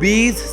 20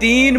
3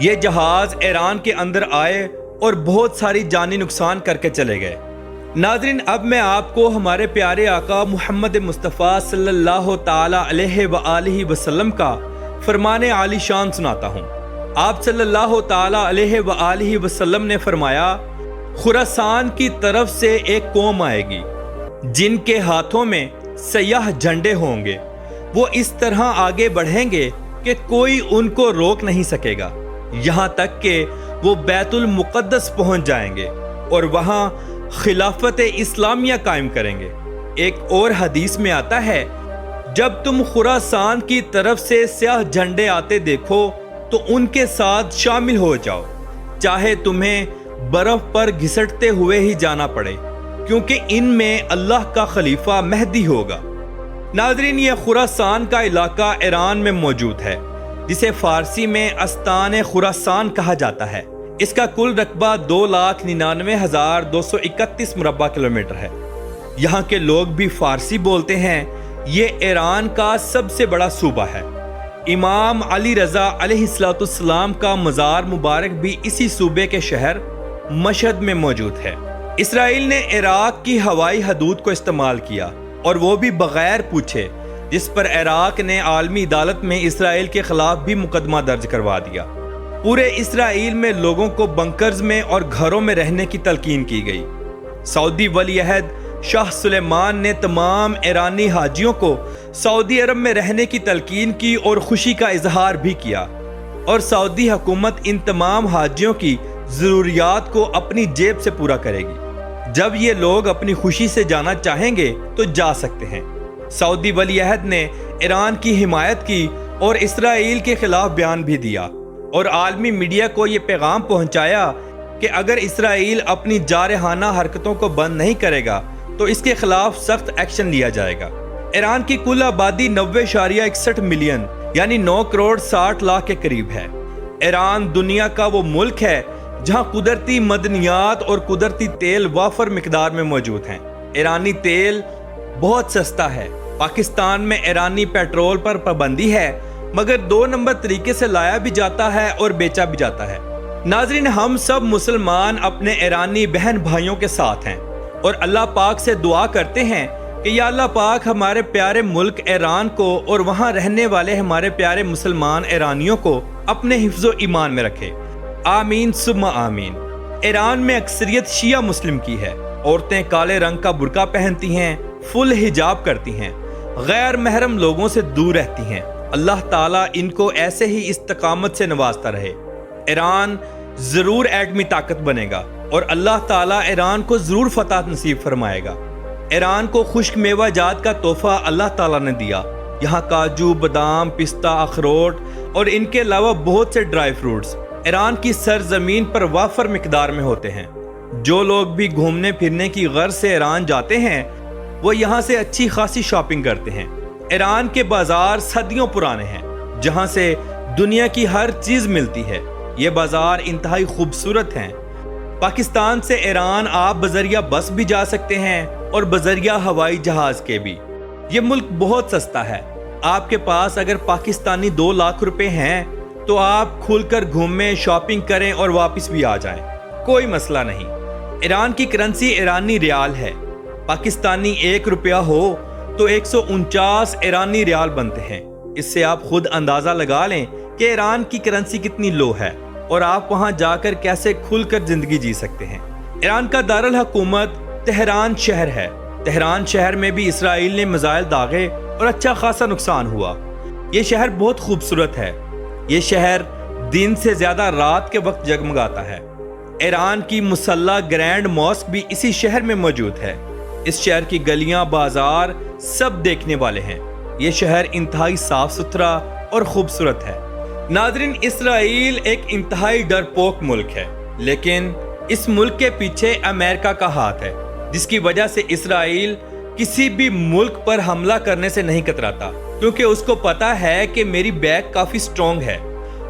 یہ جہاز ایران کے اندر آئے اور بہت ساری جانی نقصان کر کے چلے گئے۔ ناظرین، اب میں آپ کو ہمارے پیارے آقا محمد مصطفیٰ صلی اللہ تعالی علیہ وآلہ وسلم کا فرمان عالی شان سناتا ہوں۔ آپ صلی اللہ تعالی علیہ وآلہ وسلم نے فرمایا، خراسان کی طرف سے ایک قوم آئے گی جن کے ہاتھوں میں سیاہ جھنڈے ہوں گے۔ وہ اس طرح آگے بڑھیں گے کہ کوئی ان کو روک نہیں سکے گا، یہاں تک کہ وہ بیت المقدس پہنچ جائیں گے اور وہاں خلافت اسلامیہ قائم کریں گے۔ ایک اور حدیث میں آتا ہے، جب تم خراسان کی طرف سے سیاہ جھنڈے آتے دیکھو تو ان کے ساتھ شامل ہو جاؤ، چاہے تمہیں برف پر گھسٹتے ہوئے ہی جانا پڑے، کیونکہ ان میں اللہ کا خلیفہ مہدی ہوگا۔ ناظرین، یہ خراسان کا علاقہ ایران میں موجود ہے، جسے فارسی میں استان خراسان کہا جاتا ہے۔ اس کا کل رقبہ 2,99,231 مربع کلومیٹر ہے۔ یہاں کے لوگ بھی فارسی بولتے ہیں۔ یہ ایران کا سب سے بڑا صوبہ ہے۔ امام علی رضا علیہ السلام کا مزار مبارک بھی اسی صوبے کے شہر مشہد میں موجود ہے۔ اسرائیل نے عراق کی ہوائی حدود کو استعمال کیا، اور وہ بھی بغیر پوچھے، جس پر عراق نے عالمی عدالت میں اسرائیل کے خلاف بھی مقدمہ درج کروا دیا۔ پورے اسرائیل میں لوگوں کو بنکرز میں اور گھروں میں رہنے کی تلقین کی گئی۔ سعودی ولی عہد شاہ سلیمان نے تمام ایرانی حاجیوں کو سعودی عرب میں رہنے کی تلقین کی اور خوشی کا اظہار بھی کیا، اور سعودی حکومت ان تمام حاجیوں کی ضروریات کو اپنی جیب سے پورا کرے گی۔ جب یہ لوگ اپنی خوشی سے جانا چاہیں گے تو جا سکتے ہیں۔ سعودی ولی عہد نے ایران کی حمایت کی اور اسرائیل کے خلاف بیان بھی دیا، اور عالمی میڈیا کو یہ پیغام پہنچایا کہ اگر اسرائیل اپنی جارحانہ حرکتوں کو بند نہیں کرے گا تو اس کے خلاف سخت ایکشن لیا جائے گا۔ ایران کی کل آبادی 90.61 ملین یعنی 9 کروڑ 60 لاکھ کے قریب ہے۔ ایران دنیا کا وہ ملک ہے جہاں قدرتی معدنیات اور قدرتی تیل وافر مقدار میں موجود ہیں۔ ایرانی تیل بہت سستا ہے۔ پاکستان میں ایرانی پیٹرول پر پابندی ہے، مگر 2 نمبر طریقے سے لایا بھی جاتا ہے اور بیچا بھی جاتا ہے۔ ناظرین، ہم سب مسلمان اپنے ایرانی بہن بھائیوں کے ساتھ ہیں اور اللہ پاک سے دعا کرتے ہیں کہ یا اللہ پاک ہمارے پیارے ملک ایران کو اور وہاں رہنے والے ہمارے پیارے مسلمان ایرانیوں کو اپنے حفظ و ایمان میں رکھے۔ آمین ثم آمین۔ ایران میں اکثریت شیعہ مسلم کی ہے۔ عورتیں کالے رنگ کا برقع پہنتی ہیں، فل حجاب کرتی ہیں، غیر محرم لوگوں سے دور رہتی ہیں۔ اللہ تعالیٰ ان کو ایسے ہی استقامت سے نوازتا رہے۔ ایران ضرور ایٹمی طاقت بنے گا اور اللہ تعالیٰ ایران کو ضرور فتح نصیب فرمائے گا۔ ایران کو خشک میوہ جات کا تحفہ اللہ تعالیٰ نے دیا۔ یہاں کاجو، بادام، پستہ، اخروٹ اور ان کے علاوہ بہت سے ڈرائی فروٹس ایران کی سرزمین پر وافر مقدار میں ہوتے ہیں۔ جو لوگ بھی گھومنے پھرنے کی غرض سے ایران جاتے ہیں وہ یہاں سے اچھی خاصی شاپنگ کرتے ہیں۔ ایران کے بازار صدیوں پرانے ہیں، جہاں سے دنیا کی ہر چیز ملتی ہے۔ یہ بازار انتہائی خوبصورت ہیں۔ پاکستان سے ایران آپ بذریعہ بس بھی جا سکتے ہیں اور بذریعہ ہوائی جہاز کے بھی۔ یہ ملک بہت سستا ہے۔ آپ کے پاس اگر پاکستانی 2 لاکھ روپے ہیں تو آپ کھل کر گھومیں، شاپنگ کریں اور واپس بھی آ جائیں، کوئی مسئلہ نہیں۔ ایران کی کرنسی ایرانی ریال ہے۔ پاکستانی 1 روپیہ ہو تو 149 ایرانی ریال بنتے ہیں۔ اس سے آپ خود اندازہ لگا لیں کہ ایران کی کرنسی کتنی لو ہے اور آپ وہاں جا کر کیسے کھل کر زندگی جی سکتے ہیں۔ ایران کا دارالحکومت تہران شہر ہے۔ تہران شہر میں بھی اسرائیل نے میزائل داغے اور اچھا خاصا نقصان ہوا۔ یہ شہر بہت خوبصورت ہے۔ یہ شہر دن سے زیادہ رات کے وقت جگمگاتا ہے۔ ایران کی مسلح گرینڈ ماسک بھی اسی شہر میں موجود ہے۔ اس شہر کی گلیاں، بازار سب دیکھنے والے ہیں۔ یہ شہر انتہائی صاف ستھرا اور خوبصورت ہے۔ ناظرین، اسرائیل ایک انتہائی ڈرپوک ملک ہے، لیکن اس ملک کے پیچھے امریکہ کا ہاتھ ہے، جس کی وجہ سے اسرائیل کسی بھی ملک پر حملہ کرنے سے نہیں کتراتا، کیونکہ اس کو پتا ہے کہ میری بیک کافی سٹرونگ ہے۔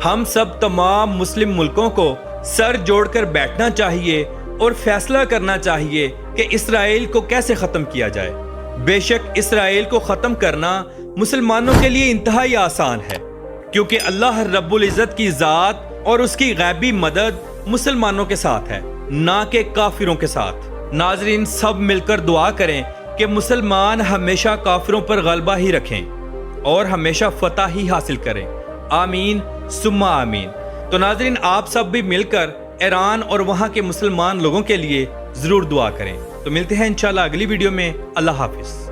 ہم سب تمام مسلم ملکوں کو سر جوڑ کر بیٹھنا چاہیے اور فیصلہ کرنا چاہیے کہ اسرائیل کو کیسے ختم کیا جائے۔ بے شک اسرائیل کو ختم کرنا مسلمانوں کے لیے انتہائی آسان ہے، کیونکہ اللہ رب العزت کی ذات اور اس کی غیبی مدد مسلمانوں کے ساتھ ہے، نہ کہ کافروں کے ساتھ۔ ناظرین، سب مل کر دعا کریں کہ مسلمان ہمیشہ کافروں پر غلبہ ہی رکھیں اور ہمیشہ فتح ہی حاصل کریں۔ آمین ثم آمین۔ تو ناظرین، آپ سب بھی مل کر ایران اور وہاں کے مسلمان لوگوں کے لیے ضرور دعا کریں۔ تو ملتے ہیں انشاءاللہ اگلی ویڈیو میں۔ اللہ حافظ۔